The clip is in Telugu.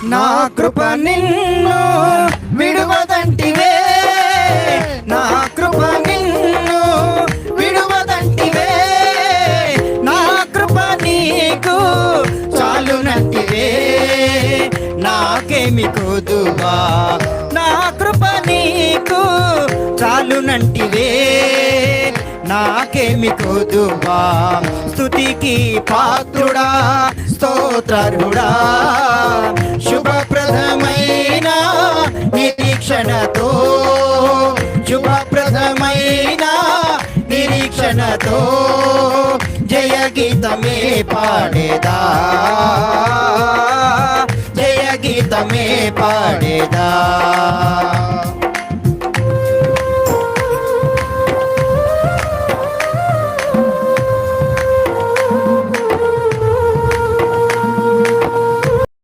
నా కృప నిన్ను విడువదంటివే, నా కృప నిన్ను విడువదంటివే, నా కృప నీకు చాలునంటివే, నాకేమి కొదువా, నా కృప నీకు చాలునంటివే, నాకేమి కొదువా. స్తుతికి పాత్రుడా స్తోత్రుడా, శుభప్రదమైన నిరీక్షణతో, శుభప్రదమైన నిరీక్షణతో జయ గీతమే పాడేదా, జయ గీతమే పాడేదా.